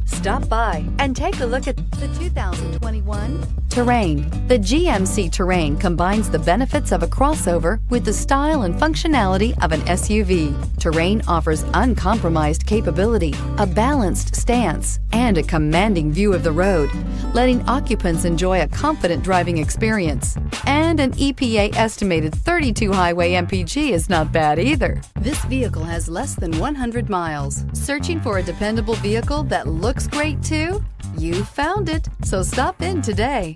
Stop by and take a look at the 2021 Terrain. The GMC Terrain combines the benefits of a crossover with the style and functionality of an SUV. Terrain offers uncompromised capability, a balanced stance, and a commanding view of the road, letting occupants enjoy a confident driving experience. And an EPA estimated 32 highway MPG is not bad either. This vehicle has less than 100 miles. Searching for a dependable vehicle that looks great too? You found it, so stop in today.